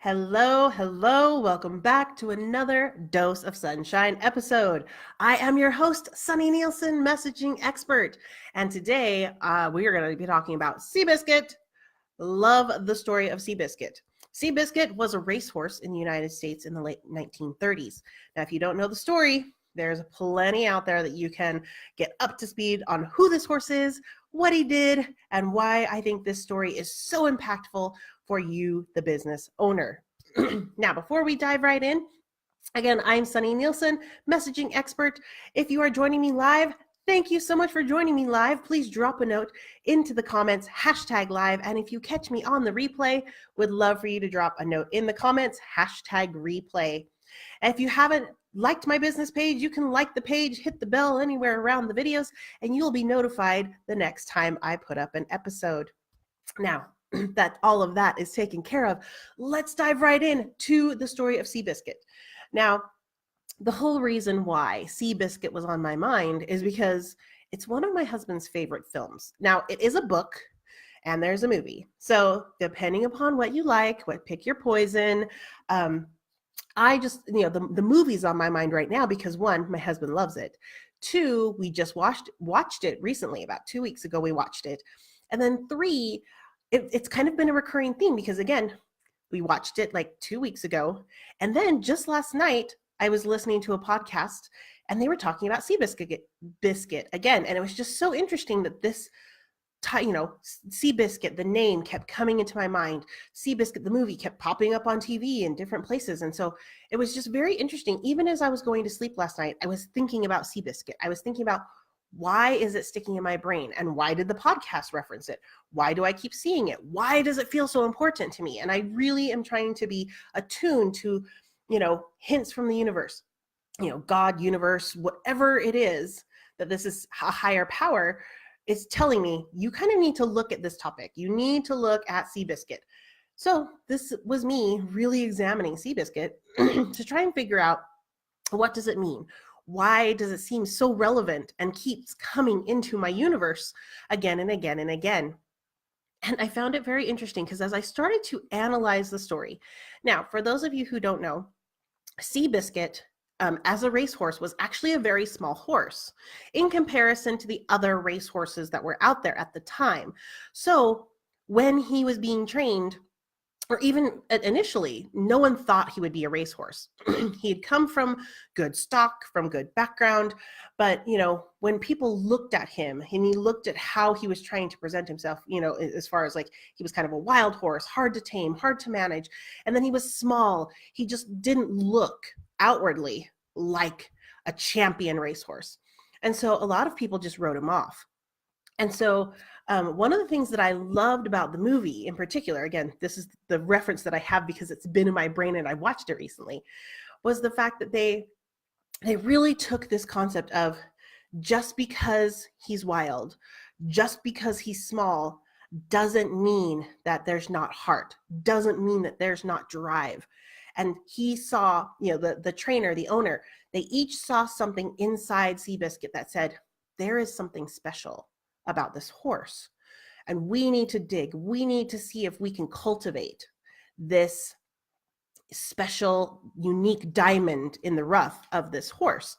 Hello, hello. Welcome back to another Dose of Sunshine episode. I am your host, Sunny Nielsen, messaging expert. And today we are going to be talking about Seabiscuit. Love the story of Seabiscuit. Seabiscuit was a racehorse in the United States in the late 1930s. Now, if you don't know the story, there's plenty out there that you can get up to speed on who this horse is, what he did, and why I think this story is so impactful for you, the business owner. Now, before we dive right in, again, I'm Sunny Nielsen, messaging expert. If you are joining me live, thank you so much for joining me live. Please drop a note into the comments, #live. And if you catch me on the replay, would love for you to drop a note in the comments, #replay. And if you haven't liked my business page, you can like the page, hit the bell anywhere around the videos, and you'll be notified the next time I put up an episode. Now, that all of that is taken care of, let's dive right in to the story of Seabiscuit. Now, the whole reason why Seabiscuit was on my mind is because it's one of my husband's favorite films. Now, it is a book and there's a movie. So depending upon what you like, pick your poison. I just, the movie's on my mind right now because one, my husband loves it. Two, we just watched it recently, about 2 weeks ago, we watched it. And then three, it's kind of been a recurring theme because, again, we watched it like 2 weeks ago. And then just last night, I was listening to a podcast and they were talking about Seabiscuit again. And it was just so interesting that this, Seabiscuit, the name kept coming into my mind. Seabiscuit, the movie, kept popping up on TV in different places. And so it was just very interesting. Even as I was going to sleep last night, I was thinking about Seabiscuit. I was thinking about, why is it sticking in my brain? And why did the podcast reference it? Why do I keep seeing it? Why does it feel so important to me? And I really am trying to be attuned to, hints from the universe, God, universe, whatever it is, that this is a higher power. It's telling me you kind of need to look at this topic. You need to look at Seabiscuit. So this was me really examining Seabiscuit to try and figure out, what does it mean? Why does it seem so relevant and keeps coming into my universe again and again and again? And I found it very interesting because as I started to analyze the story, now, for those of you who don't know, Seabiscuit, as a racehorse, was actually a very small horse in comparison to the other racehorses that were out there at the time. So when he was being trained, or even initially, no one thought he would be a racehorse. He had come from good stock, from good background. But, when people looked at him and he looked at how he was trying to present himself, as far as like, he was kind of a wild horse, hard to tame, hard to manage. And then he was small. He just didn't look outwardly like a champion racehorse. And so a lot of people just wrote him off. And so one of the things that I loved about the movie in particular, again, this is the reference that I have because it's been in my brain and I watched it recently, was the fact that they really took this concept of, just because he's wild, just because he's small, doesn't mean that there's not heart, doesn't mean that there's not drive. And he saw, the trainer, the owner, they each saw something inside Seabiscuit that said, there is something special about this horse, and we need to dig. We need to see if we can cultivate this special, unique diamond in the rough of this horse.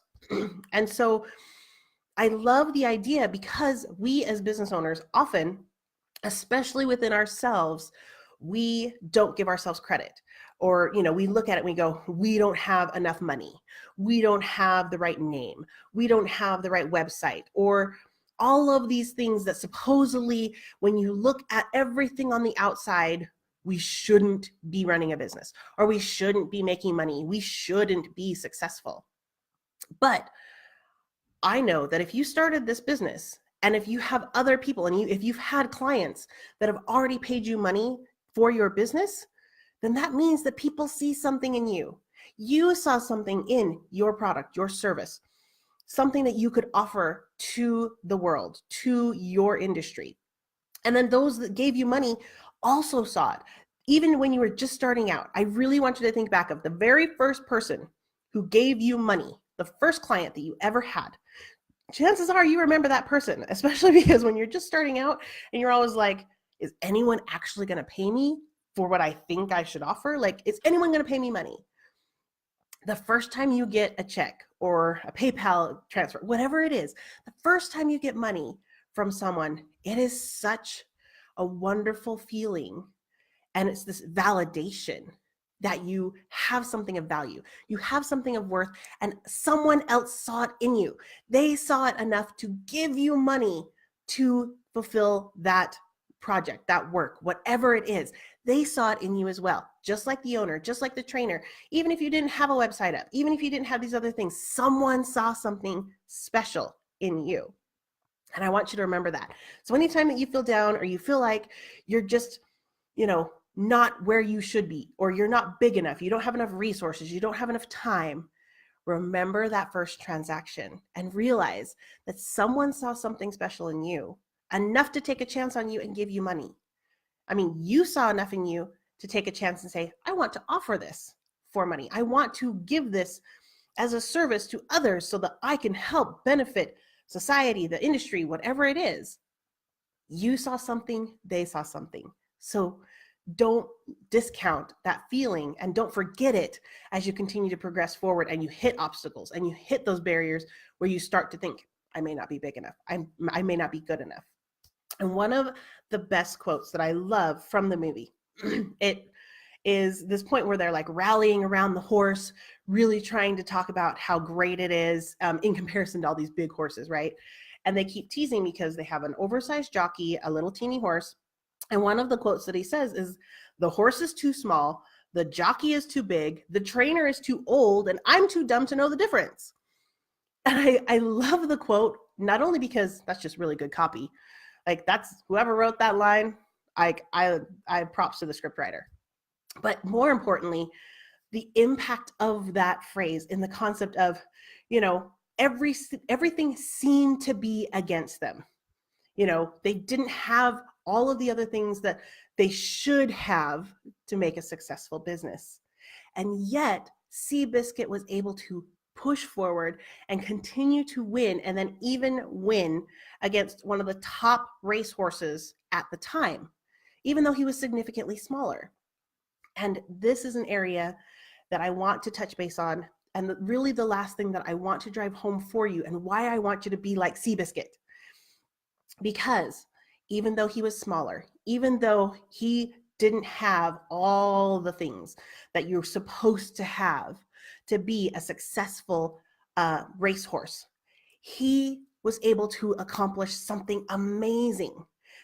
And so I love the idea because we as business owners often, especially within ourselves, we don't give ourselves credit. Or, we look at it and we go, we don't have enough money. We don't have the right name. We don't have the right website, or all of these things that supposedly, when you look at everything on the outside, we shouldn't be running a business, or we shouldn't be making money. We shouldn't be successful. But I know that if you started this business, and if you have other people, and if you've had clients that have already paid you money for your business, then that means that people see something in you. You saw something in your product, your service, something that you could offer to the world, to your industry. And then those that gave you money also saw it. Even when you were just starting out, I really want you to think back of the very first person who gave you money, the first client that you ever had. Chances are you remember that person, especially because when you're just starting out and you're always like, is anyone actually going to pay me? for what I think I should offer. Like, is anyone going to pay me money? The first time you get a check or a PayPal transfer, whatever it is, the first time you get money from someone, it is such a wonderful feeling. And it's this validation that you have something of value, you have something of worth, and someone else saw it in you. They saw it enough to give you money to fulfill that project, that work, whatever it is. They saw it in you as well, just like the owner, just like the trainer. Even if you didn't have a website up, even if you didn't have these other things, someone saw something special in you. And I want you to remember that. So anytime that you feel down or you feel like you're just, not where you should be, or you're not big enough, you don't have enough resources, you don't have enough time, remember that first transaction and realize that someone saw something special in you, enough to take a chance on you and give you money. I mean, you saw enough in you to take a chance and say, I want to offer this for money. I want to give this as a service to others so that I can help benefit society, the industry, whatever it is. You saw something, they saw something. So don't discount that feeling and don't forget it as you continue to progress forward and you hit obstacles and you hit those barriers where you start to think, I may not be big enough. I may not be good enough. And one of the best quotes that I love from the movie, it is this point where they're like rallying around the horse, really trying to talk about how great it is in comparison to all these big horses, right? And they keep teasing because they have an oversized jockey, a little teeny horse. And one of the quotes that he says is, the horse is too small, the jockey is too big, the trainer is too old, and I'm too dumb to know the difference. And I love the quote, not only because that's just really good copy. Like, that's whoever wrote that line, I props to the scriptwriter. But more importantly, the impact of that phrase in the concept of, everything seemed to be against them. They didn't have all of the other things that they should have to make a successful business. And yet, Seabiscuit was able to push forward and continue to win, and then even win against one of the top racehorses at the time, even though he was significantly smaller. And this is an area that I want to touch base on. And really the last thing that I want to drive home for you, and why I want you to be like Seabiscuit. Because even though he was smaller, even though he didn't have all the things that you're supposed to have to be a successful racehorse, he was able to accomplish something amazing.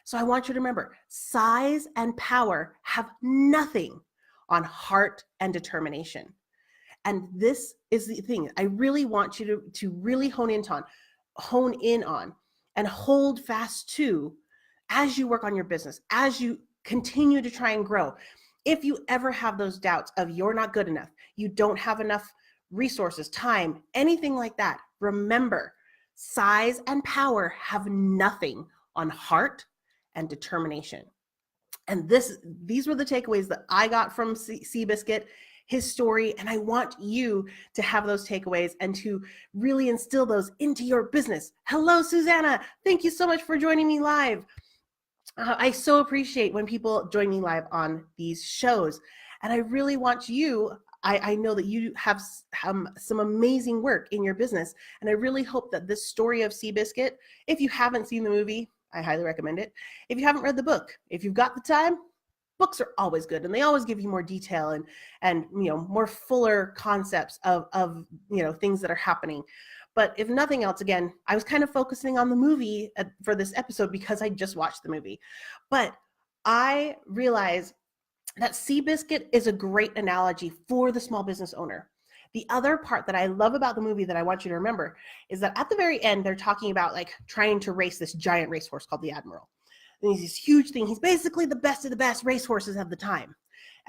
So I want you to remember, size and power have nothing on heart and determination. And this is the thing I really want you to really hone in on and hold fast to as you work on your business, as you continue to try and grow. If you ever have those doubts of you're not good enough, you don't have enough resources, time, anything like that, remember, size and power have nothing on heart and determination. And these were the takeaways that I got from Seabiscuit, his story, and I want you to have those takeaways and to really instill those into your business. Hello, Susanna. Thank you so much for joining me live. I so appreciate when people join me live on these shows. And I really want you, I know that you have some amazing work in your business. And I really hope that this story of Seabiscuit, if you haven't seen the movie, I highly recommend it. If you haven't read the book, if you've got the time, books are always good, and they always give you more detail and more fuller concepts of things that are happening. But if nothing else, again, I was kind of focusing on the movie for this episode because I just watched the movie. But I realize that Seabiscuit is a great analogy for the small business owner. The other part that I love about the movie that I want you to remember is that at the very end, they're talking about like trying to race this giant racehorse called the Admiral. And he's this huge thing. He's basically the best of the best racehorses of the time.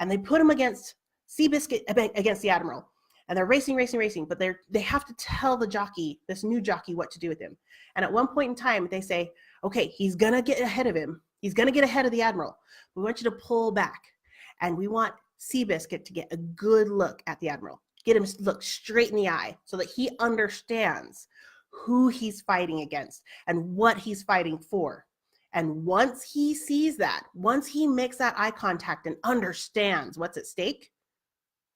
And they put him against Seabiscuit, against the Admiral. And they're racing, but they have to tell the jockey, this new jockey, what to do with him. And at one point in time, they say, okay, he's going to get ahead of him. He's going to get ahead of the Admiral. We want you to pull back. And we want Seabiscuit to get a good look at the Admiral. Get him to look straight in the eye so that he understands who he's fighting against and what he's fighting for. And once he sees that, once he makes that eye contact and understands what's at stake,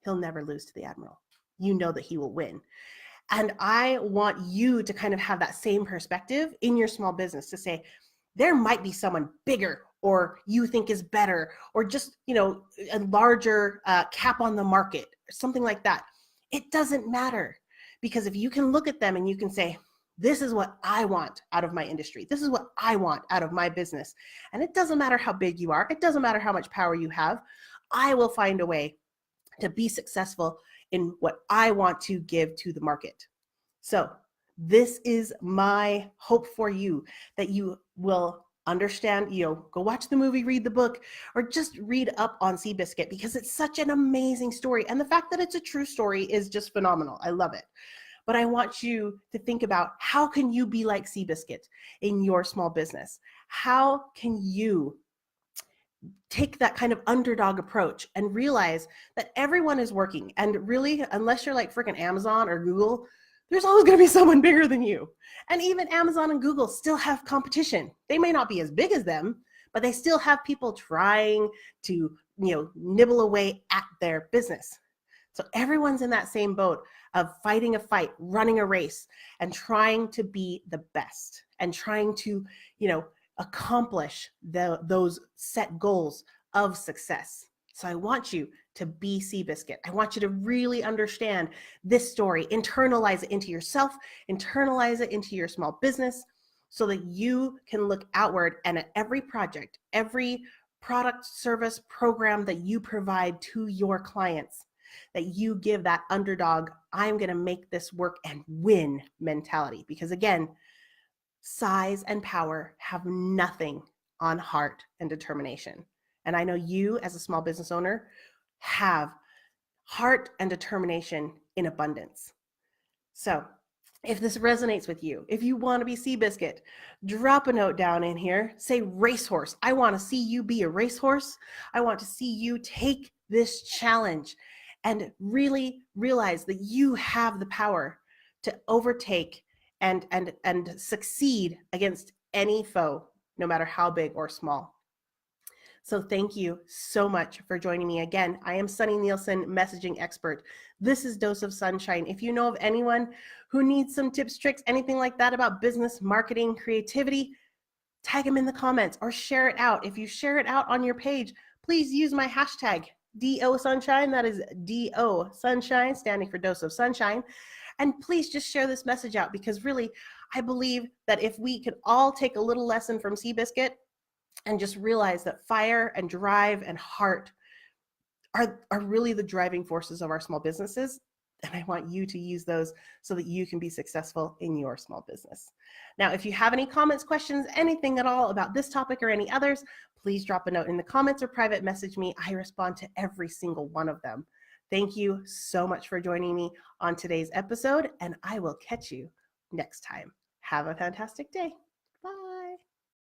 he'll never lose to the Admiral. You know that he will win. And I want you to kind of have that same perspective in your small business to say, there might be someone bigger or you think is better, or just, a larger cap on the market, something like that. It doesn't matter, because if you can look at them and you can say, this is what I want out of my industry. This is what I want out of my business. And it doesn't matter how big you are. It doesn't matter how much power you have. I will find a way to be successful in what I want to give to the market. So this is my hope for you, that you will understand, go watch the movie, read the book, or just read up on Seabiscuit, because it's such an amazing story. And the fact that it's a true story is just phenomenal. I love it. But I want you to think about, how can you be like Seabiscuit in your small business? How can you take that kind of underdog approach and realize that everyone is working? And really, unless you're like freaking Amazon or Google, there's always going to be someone bigger than you. And even Amazon and Google still have competition. They may not be as big as them, but they still have people trying to, nibble away at their business. So everyone's in that same boat of fighting a fight, running a race, and trying to be the best, and trying to, accomplish those set goals of success. So I want you to be Seabiscuit. I want you to really understand this story, internalize it into yourself, internalize it into your small business, so that you can look outward, and at every project, every product, service, program that you provide to your clients, that you give that underdog, I'm going to make this work and win mentality. Because again, size and power have nothing on heart and determination. And I know you, as a small business owner, have heart and determination in abundance. So if this resonates with you, if you want to be Seabiscuit, drop a note down in here. Say racehorse. I want to see you be a racehorse. I want to see you take this challenge and really realize that you have the power to overtake and succeed against any foe, no matter how big or small. So thank you so much for joining me again. I am Sunny Nielsen, messaging expert. This is Dose of Sunshine. If you know of anyone who needs some tips, tricks, anything like that about business, marketing, creativity, tag them in the comments or share it out. If you share it out on your page, please use my hashtag DO Sunshine. That is DO Sunshine, standing for Dose of Sunshine. And please just share this message out, because really, I believe that if we could all take a little lesson from Seabiscuit and just realize that fire and drive and heart are really the driving forces of our small businesses. And I want you to use those so that you can be successful in your small business. Now, if you have any comments, questions, anything at all about this topic or any others, please drop a note in the comments or private message me. I respond to every single one of them. Thank you so much for joining me on today's episode, and I will catch you next time. Have a fantastic day.